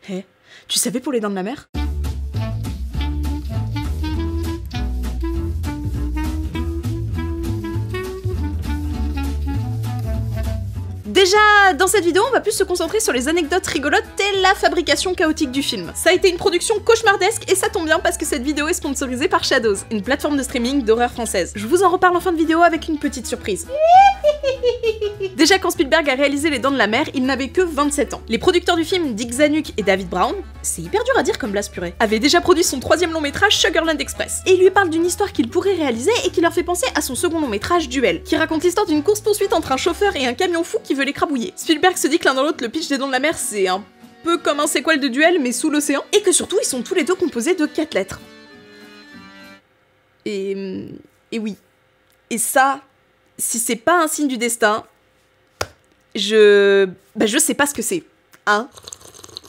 Hé, tu savais pour les dents de la mer? Déjà, dans cette vidéo, on va plus se concentrer sur les anecdotes rigolotes et la fabrication chaotique du film. Ça a été une production cauchemardesque et ça tombe bien parce que cette vidéo est sponsorisée par Shadows, une plateforme de streaming d'horreur française. Je vous en reparle en fin de vidéo avec une petite surprise. Déjà, quand Spielberg a réalisé Les Dents de la Mer, il n'avait que 27 ans. Les producteurs du film, Dick Zanuck et David Brown, c'est hyper dur à dire comme blase purée, avaient déjà produit son 3e long métrage Sugarland Express. Et il lui parle d'une histoire qu'il pourrait réaliser et qui leur fait penser à son second long métrage Duel, qui raconte l'histoire d'une course-poursuite entre un chauffeur et un camion fou qui veut l'écrabouiller. Spielberg se dit que l'un dans l'autre, le pitch des Dents de la Mer, c'est un peu comme un sequel de Duel mais sous l'océan, et que surtout ils sont tous les deux composés de 4 lettres. Et oui. Et ça, si c'est pas un signe du destin, je sais pas ce que c'est, hein.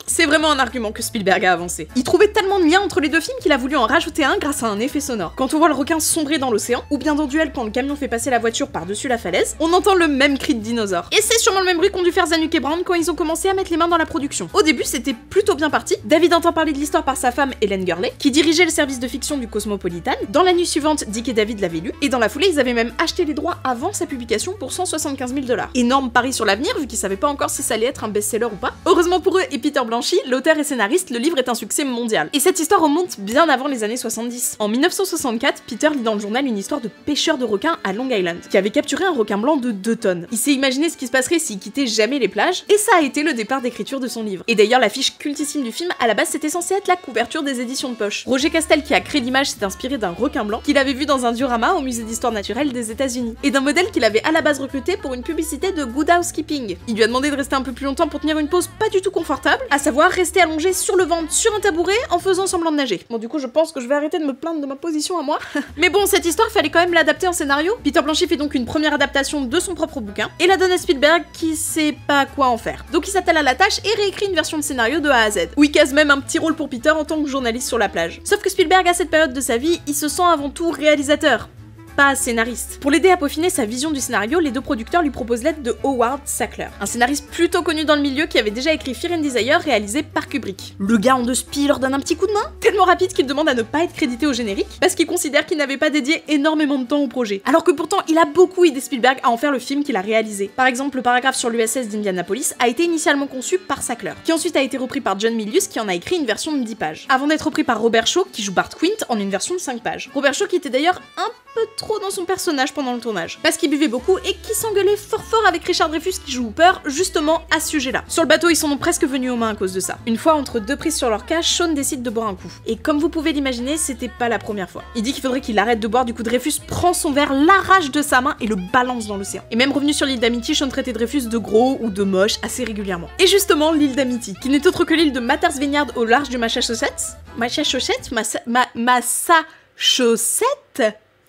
C'est vraiment un argument que Spielberg a avancé. Il trouvait tellement de liens entre les deux films qu'il a voulu en rajouter un grâce à un effet sonore. Quand on voit le requin sombrer dans l'océan, ou bien dans Duel quand le camion fait passer la voiture par-dessus la falaise, on entend le même cri de dinosaure. Et c'est sûrement le même bruit qu'ont dû faire Zanuck et Brown quand ils ont commencé à mettre les mains dans la production. Au début, c'était plutôt bien parti. David entend parler de l'histoire par sa femme Helen Gurley, qui dirigeait le service de fiction du Cosmopolitan. Dans la nuit suivante, Dick et David l'avaient lu, et dans la foulée, ils avaient même acheté les droits avant sa publication pour 175 000 $. Énorme pari sur l'avenir, vu qu'ils savaient pas encore si ça allait être un best-seller ou pas. Heureusement pour eux et Peter Blanchy, l'auteur et scénariste, le livre est un succès mondial. Et cette histoire remonte bien avant les années 70. En 1964, Peter lit dans le journal une histoire de pêcheur de requins à Long Island, qui avait capturé un requin blanc de 2 tonnes. Il s'est imaginé ce qui se passerait s'il quittait jamais les plages, et ça a été le départ d'écriture de son livre. Et d'ailleurs, l'affiche cultissime du film, à la base, c'était censé être la couverture des éditions de poche. Roger Castel, qui a créé l'image, s'est inspiré d'un requin blanc qu'il avait vu dans un diorama au musée d'histoire naturelle des États-Unis, et d'un modèle qu'il avait à la base recruté pour une publicité de Good Housekeeping. Il lui a demandé de rester un peu plus longtemps pour tenir une pose pas du tout confortable, à savoir rester allongé sur le ventre sur un tabouret en faisant semblant de nager. Bon, du coup, je pense que je vais arrêter de me plaindre de ma position à moi. Mais bon, cette histoire, fallait quand même l'adapter en scénario. Peter Blanchy fait donc une première adaptation de son propre bouquin et la donne à Spielberg qui sait pas quoi en faire. Donc il s'attelle à la tâche et réécrit une version de scénario de A à Z, où il case même un petit rôle pour Peter en tant que journaliste sur la plage. Sauf que Spielberg, à cette période de sa vie, il se sent avant tout réalisateur, pas scénariste. Pour l'aider à peaufiner sa vision du scénario, les deux producteurs lui proposent l'aide de Howard Sackler, un scénariste plutôt connu dans le milieu qui avait déjà écrit Fear and Desire réalisé par Kubrick. Le gars en 2 spi leur donne un petit coup de main, tellement rapide qu'il demande à ne pas être crédité au générique, parce qu'il considère qu'il n'avait pas dédié énormément de temps au projet. Alors que pourtant, il a beaucoup aidé Spielberg à en faire le film qu'il a réalisé. Par exemple, le paragraphe sur l'USS d'Indianapolis a été initialement conçu par Sackler, qui ensuite a été repris par John Milius qui en a écrit une version de 10 pages, avant d'être repris par Robert Shaw qui joue Bart Quint en une version de 5 pages. Robert Shaw qui était d'ailleurs un peu trop dans son personnage pendant le tournage, parce qu'il buvait beaucoup et qui s'engueulait fort avec Richard Dreyfuss qui joue Hooper, justement à ce sujet-là. Sur le bateau, ils sont donc presque venus aux mains à cause de ça. Une fois entre 2 prises sur leur cas, Sean décide de boire un coup. Et comme vous pouvez l'imaginer, c'était pas la première fois. Il dit qu'il faudrait qu'il arrête de boire, du coup Dreyfuss prend son verre, l'arrache de sa main et le balance dans l'océan. Et même revenu sur l'île d'Amity, Sean traitait Dreyfuss de gros ou de moche assez régulièrement. Et justement, l'île d'Amity, qui n'est autre que l'île de Martha's Vineyard au large du Massachusetts,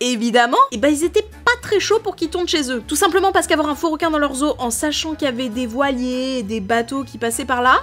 évidemment, et bah ils étaient pas très chauds pour qu'ils tournent chez eux. Tout simplement parce qu'avoir un faux requin dans leurs eaux en sachant qu'il y avait des voiliers et des bateaux qui passaient par là,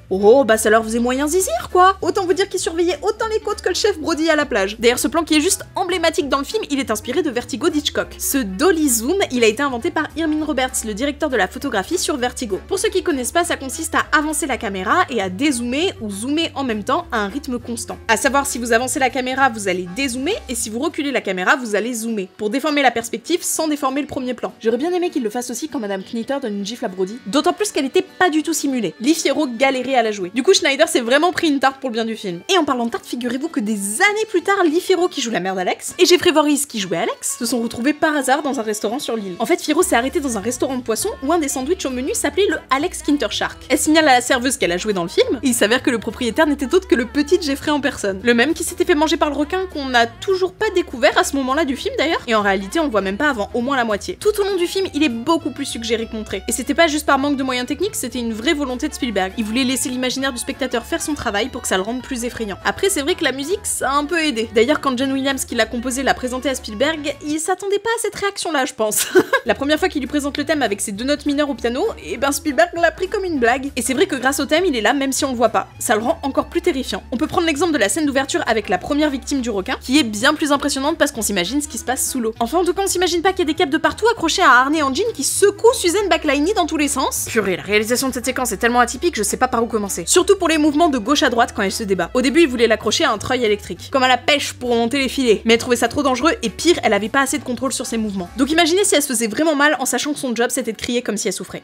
oh bah ça leur faisait moyen zizir quoi. Autant vous dire qu'ils surveillaient autant les côtes que le chef Brody à la plage. D'ailleurs ce plan qui est juste emblématique dans le film, il est inspiré de Vertigo d'Hitchcock. Ce dolly zoom, il a été inventé par Irving Roberts, le directeur de la photographie sur Vertigo. Pour ceux qui connaissent pas, ça consiste à avancer la caméra et à dézoomer ou zoomer en même temps à un rythme constant. À savoir, si vous avancez la caméra, vous allez dézoomer, et si vous reculez la caméra, vous allez zoomer, pour déformer la perspective sans déformer le premier plan. J'aurais bien aimé qu'il le fasse aussi quand Madame Knitter donne une gifle à Brody, d'autant plus qu'elle était pas du tout simulée. Lee Fierro galérait à la jouer. Du coup, Schneider s'est vraiment pris une tarte pour le bien du film. Et en parlant de tarte, figurez-vous que des années plus tard, Lee Fierro qui joue la mère d'Alex et Jeffrey Voorhees qui jouait Alex se sont retrouvés par hasard dans un restaurant sur l'île. En fait, Fierro s'est arrêté dans un restaurant de poissons où un des sandwichs au menu s'appelait le Alex Kinter Shark. Elle signale à la serveuse qu'elle a joué dans le film, et il s'avère que le propriétaire n'était autre que le petit Jeffrey en personne. Le même qui s'était fait manger par le requin qu'on n'a toujours pas découvert à ce moment-là du film d'ailleurs, et en réalité on le voit même pas avant au moins la moitié. Tout au long du film, il est beaucoup plus suggéré que montré. Et c'était pas juste par manque de moyens techniques, c'était une vraie volonté de Spielberg. Il voulait laisser l'imaginaire du spectateur faire son travail pour que ça le rende plus effrayant. Après, c'est vrai que la musique, ça a un peu aidé. D'ailleurs, quand John Williams, qui l'a composé, l'a présenté à Spielberg, il s'attendait pas à cette réaction-là, je pense. La première fois qu'il lui présente le thème avec ses 2 notes mineures au piano, et ben Spielberg l'a pris comme une blague. Et c'est vrai que grâce au thème, il est là même si on le voit pas. Ça le rend encore plus terrifiant. On peut prendre l'exemple de la scène d'ouverture avec la première victime du requin, qui est bien plus impressionnante parce qu'on s'imagine ce qui se passe sous l'eau. Enfin, en tout cas, on s'imagine pas qu'il y a des câbles de partout accrochés à un harnais en jean qui secoue Suzanne Backliney dans tous les sens. Purée, la réalisation de cette séquence est tellement atypique, je sais pas par où recommencer. Surtout pour les mouvements de gauche à droite quand elle se débat. Au début, il voulait l'accrocher à un treuil électrique, comme à la pêche pour monter les filets, mais elle trouvait ça trop dangereux et pire, elle avait pas assez de contrôle sur ses mouvements. Donc imaginez si elle se faisait vraiment mal en sachant que son job c'était de crier comme si elle souffrait.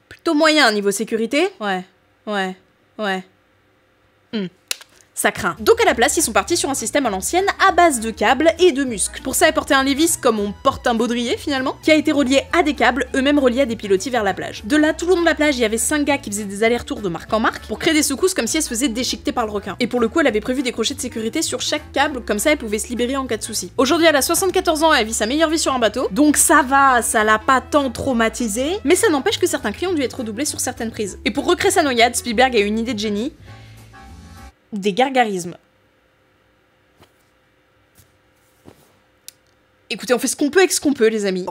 Plutôt moyen niveau sécurité. Ouais. Ça craint. Donc à la place, ils sont partis sur un système à l'ancienne à base de câbles et de muscles. Pour ça, elle portait un Levi's comme on porte un baudrier finalement, qui a été relié à des câbles, eux-mêmes reliés à des pilotis vers la plage. De là, tout le long de la plage, il y avait 5 gars qui faisaient des allers-retours de marque en marque pour créer des secousses comme si elle se faisait déchiqueter par le requin. Et pour le coup, elle avait prévu des crochets de sécurité sur chaque câble, comme ça elle pouvait se libérer en cas de souci. Aujourd'hui, elle a 74 ans et elle vit sa meilleure vie sur un bateau, donc ça va, ça l'a pas tant traumatisée, mais ça n'empêche que certains cris ont dû être redoublés sur certaines prises. Et pour recréer sa noyade, Spielberg a eu une idée de génie. Des gargarismes. Écoutez, on fait ce qu'on peut avec ce qu'on peut, les amis.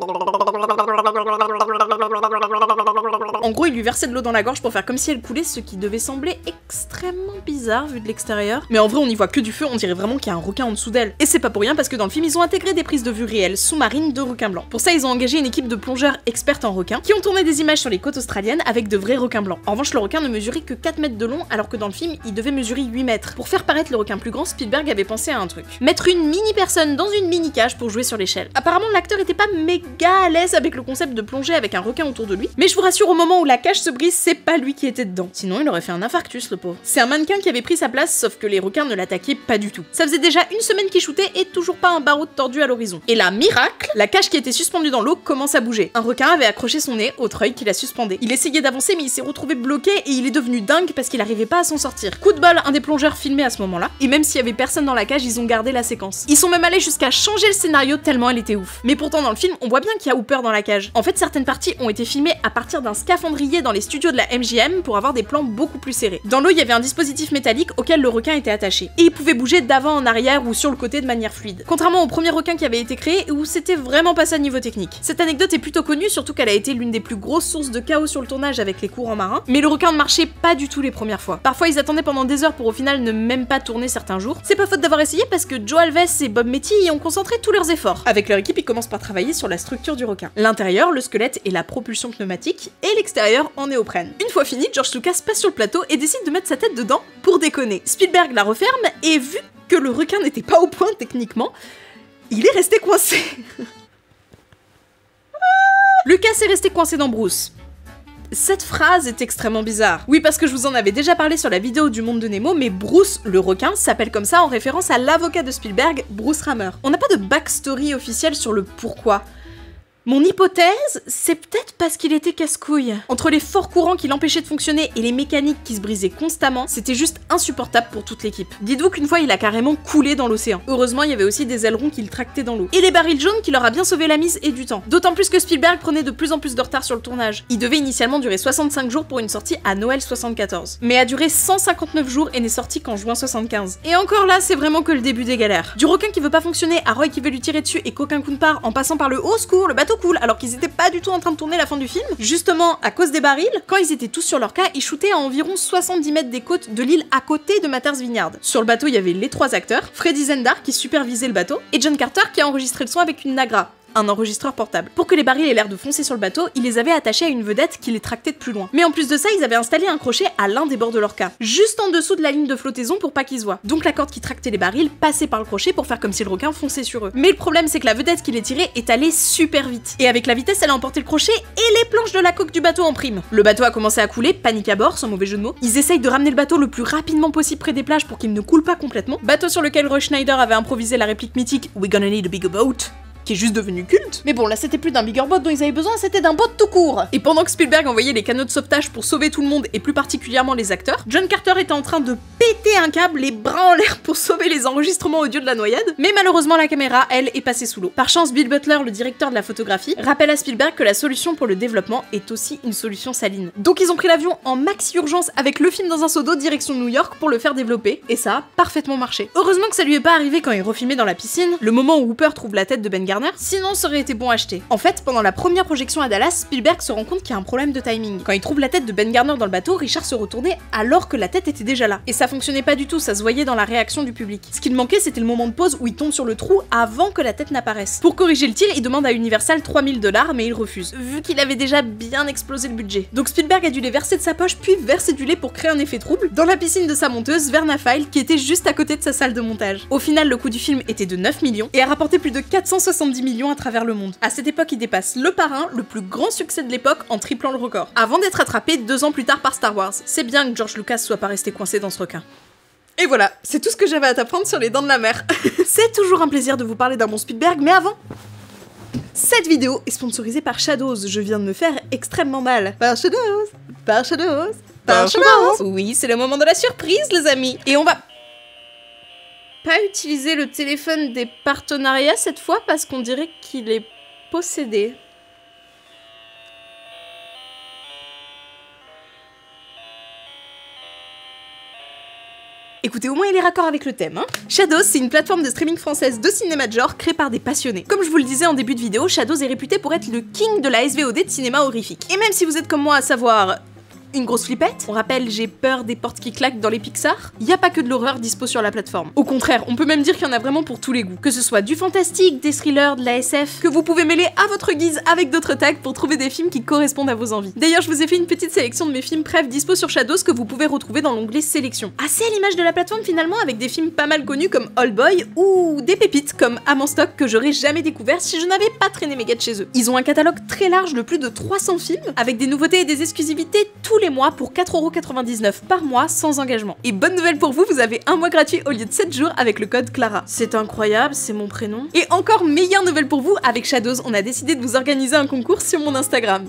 En gros, il lui versait de l'eau dans la gorge pour faire comme si elle coulait, ce qui devait sembler extrêmement bizarre vu de l'extérieur. Mais en vrai, on y voit que du feu, on dirait vraiment qu'il y a un requin en dessous d'elle. Et c'est pas pour rien parce que dans le film, ils ont intégré des prises de vue réelles sous-marines de requins blancs. Pour ça, ils ont engagé une équipe de plongeurs experts en requins qui ont tourné des images sur les côtes australiennes avec de vrais requins blancs. En revanche, le requin ne mesurait que 4 mètres de long alors que dans le film, il devait mesurer 8 mètres. Pour faire paraître le requin plus grand, Spielberg avait pensé à un truc. Mettre une mini personne dans une mini cage pour jouer sur l'échelle. Apparemment, l'acteur était pas méga à l'aise avec le concept de plonger avec un requin autour de lui, mais je vous rassure, au moment où la cage se brise, c'est pas lui qui était dedans. Sinon, il aurait fait un infarctus, le pauvre. C'est un mannequin qui avait pris sa place, sauf que les requins ne l'attaquaient pas du tout. Ça faisait déjà une semaine qu'il shootait et toujours pas un barreau tordu à l'horizon. Et là, miracle, la cage qui était suspendue dans l'eau commence à bouger. Un requin avait accroché son nez au treuil qui la suspendait. Il essayait d'avancer, mais il s'est retrouvé bloqué et il est devenu dingue parce qu'il arrivait pas à s'en sortir. Coup de bol, un des plongeurs filmait à ce moment-là, et même s'il y avait personne dans la cage, ils ont gardé la séquence. Ils sont même allés jusqu'à changer le scénario tellement elle était ouf. Mais pourtant, dans le film, on voit bien qu'il y a Hooper dans la cage. En fait, certaines parties ont été filmées à partir d'un scaphandrier dans les studios de la MGM pour avoir des plans beaucoup plus serrés. Dans l'eau, il y avait un dispositif métallique auquel le requin était attaché. Et il pouvait bouger d'avant en arrière ou sur le côté de manière fluide. Contrairement au premier requin qui avait été créé où c'était vraiment pas ça niveau technique. Cette anecdote est plutôt connue, surtout qu'elle a été l'une des plus grosses sources de chaos sur le tournage avec les courants marins. Mais le requin ne marchait pas du tout les premières fois. Parfois, ils attendaient pendant des heures pour au final ne même pas tourner certains jours. C'est pas faute d'avoir essayé parce que Joe Alves et Bob Metty y ont concentré tous leurs efforts. Avec leur équipe, ils commencent par travailler sur la structure du requin. L'intérieur, le squelette et la propulsion pneumatique, et l'extérieur en néoprène. Une fois fini, George Lucas passe sur le plateau et décide de mettre sa tête dedans pour déconner. Spielberg la referme et vu que le requin n'était pas au point techniquement, il est resté coincé. Lucas est resté coincé dans Bruce. Cette phrase est extrêmement bizarre. Oui, parce que je vous en avais déjà parlé sur la vidéo du Monde de Nemo, mais Bruce, le requin, s'appelle comme ça en référence à l'avocat de Spielberg, Bruce Rammer. On n'a pas de backstory officielle sur le pourquoi. Mon hypothèse, c'est peut-être parce qu'il était casse-couille. Entre les forts courants qui l'empêchaient de fonctionner et les mécaniques qui se brisaient constamment, c'était juste insupportable pour toute l'équipe. Dites-vous qu'une fois, il a carrément coulé dans l'océan. Heureusement, il y avait aussi des ailerons qui le tractaient dans l'eau. Et les barils jaunes qui leur a bien sauvé la mise et du temps. D'autant plus que Spielberg prenait de plus en plus de retard sur le tournage. Il devait initialement durer 65 jours pour une sortie à Noël 74. Mais a duré 159 jours et n'est sorti qu'en juin 75. Et encore là, c'est vraiment que le début des galères. Du requin qui veut pas fonctionner à Roy qui veut lui tirer dessus et qu'aucun coup ne part en passant par le au secours, le bateau cool, alors qu'ils étaient pas du tout en train de tourner la fin du film. Justement, à cause des barils, quand ils étaient tous sur leur cas, ils shootaient à environ 70 mètres des côtes de l'île à côté de Matter's Vineyard. Sur le bateau, il y avait les 3 acteurs, Freddy Zendar qui supervisait le bateau, et John Carter qui a enregistré le son avec une Nagra, un enregistreur portable. Pour que les barils aient l'air de foncer sur le bateau, ils les avaient attachés à une vedette qui les tractait de plus loin. Mais en plus de ça, ils avaient installé un crochet à l'un des bords de leur cas, juste en dessous de la ligne de flottaison pour pas qu'ils se voient. Donc la corde qui tractait les barils passait par le crochet pour faire comme si le requin fonçait sur eux. Mais le problème, c'est que la vedette qui les tirait est allée super vite. Et avec la vitesse, elle a emporté le crochet et les planches de la coque du bateau en prime. Le bateau a commencé à couler, panique à bord, sans mauvais jeu de mots. Ils essayent de ramener le bateau le plus rapidement possible près des plages pour qu'il ne coule pas complètement. Bateau sur lequel Roy Schneider avait improvisé la réplique mythique "We're gonna need a bigger boat", qui est juste devenu culte. Mais bon, là c'était plus d'un bigger boat dont ils avaient besoin, c'était d'un boat tout court. Et pendant que Spielberg envoyait les canots de sauvetage pour sauver tout le monde, et plus particulièrement les acteurs, John Carter était en train de péter un câble, les bras en l'air pour sauver les enregistrements audio de la noyade, mais malheureusement la caméra, elle, est passée sous l'eau. Par chance, Bill Butler, le directeur de la photographie, rappelle à Spielberg que la solution pour le développement est aussi une solution saline. Donc ils ont pris l'avion en maxi urgence avec le film dans un seau d'eau direction New York pour le faire développer, et ça a parfaitement marché. Heureusement que ça lui est pas arrivé quand il refilmait dans la piscine, le moment où Hooper trouve la tête de Ben Garner Garner, sinon ça aurait été bon à acheter. En fait, pendant la première projection à Dallas, Spielberg se rend compte qu'il y a un problème de timing. Quand il trouve la tête de Ben Garner dans le bateau, Richard se retournait alors que la tête était déjà là. Et ça fonctionnait pas du tout, ça se voyait dans la réaction du public. Ce qu'il manquait, c'était le moment de pause où il tombe sur le trou avant que la tête n'apparaisse. Pour corriger le tir, il demande à Universal 3000 $, mais il refuse, vu qu'il avait déjà bien explosé le budget. Donc Spielberg a dû les verser de sa poche, puis verser du lait pour créer un effet trouble dans la piscine de sa monteuse, Verna File, qui était juste à côté de sa salle de montage. Au final, le coût du film était de 9 millions et a rapporté plus de 470 millions à travers le monde. À cette époque, il dépasse Le Parrain, le plus grand succès de l'époque, en triplant le record, avant d'être attrapé 2 ans plus tard par Star Wars. C'est bien que George Lucas soit pas resté coincé dans ce requin. Et voilà, c'est tout ce que j'avais à t'apprendre sur les Dents de la Mer. C'est toujours un plaisir de vous parler d'un bon Spielberg, mais avant... Cette vidéo est sponsorisée par Shadows, je viens de me faire extrêmement mal. Par Shadows, par Shadows, par Shadows. Oui, c'est le moment de la surprise, les amis. Et on va pas utiliser le téléphone des partenariats cette fois parce qu'on dirait qu'il est possédé. Écoutez, au moins il est raccord avec le thème, hein. Shadows, c'est une plateforme de streaming française de cinéma de genre créée par des passionnés. Comme je vous le disais en début de vidéo, Shadows est réputé pour être le king de la SVOD de cinéma horrifique. Et même si vous êtes comme moi à savoir... une grosse flippette. On rappelle, j'ai peur des portes qui claquent dans les Pixar. Y a pas que de l'horreur dispo sur la plateforme. Au contraire, on peut même dire qu'il y en a vraiment pour tous les goûts. Que ce soit du fantastique, des thrillers, de la SF, que vous pouvez mêler à votre guise avec d'autres tags pour trouver des films qui correspondent à vos envies. D'ailleurs, je vous ai fait une petite sélection de mes films préf dispo sur Shadows que vous pouvez retrouver dans l'onglet sélection. Assez à l'image de la plateforme finalement, avec des films pas mal connus comme Old Boy ou des pépites comme Am en stock que j'aurais jamais découvert si je n'avais pas traîné mes gars de chez eux. Ils ont un catalogue très large de plus de 300 films avec des nouveautés et des exclusivités tous les mois pour 4,99 € par mois sans engagement. Et bonne nouvelle pour vous, vous avez un mois gratuit au lieu de 7 jours avec le code Clara. C'est incroyable, c'est mon prénom. Et encore meilleure nouvelle pour vous, avec Shadows, on a décidé de vous organiser un concours sur mon Instagram.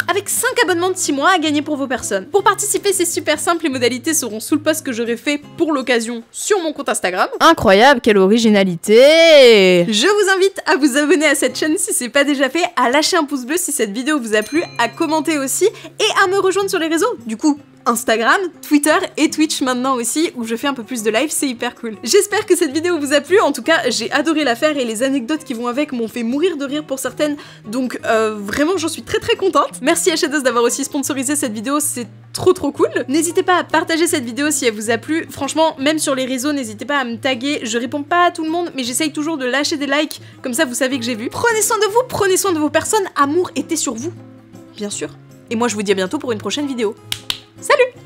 Avec 5 abonnements de 6 mois à gagner pour vos personnes. Pour participer, c'est super simple, les modalités seront sous le post que j'aurai fait pour l'occasion sur mon compte Instagram. Incroyable, quelle originalité! Je vous invite à vous abonner à cette chaîne si c'est pas déjà fait, à lâcher un pouce bleu si cette vidéo vous a plu, à commenter aussi, et à me rejoindre sur les réseaux, du coup. Instagram, Twitter et Twitch maintenant aussi, où je fais un peu plus de live, c'est hyper cool. J'espère que cette vidéo vous a plu, en tout cas j'ai adoré la faire et les anecdotes qui vont avec m'ont fait mourir de rire pour certaines, donc vraiment j'en suis très contente. Merci à Shadows d'avoir aussi sponsorisé cette vidéo, c'est trop cool. N'hésitez pas à partager cette vidéo si elle vous a plu, franchement même sur les réseaux n'hésitez pas à me taguer, je réponds pas à tout le monde mais j'essaye toujours de lâcher des likes, comme ça vous savez que j'ai vu. Prenez soin de vous, prenez soin de vos personnes, amour était sur vous, bien sûr. Et moi je vous dis à bientôt pour une prochaine vidéo. Salut!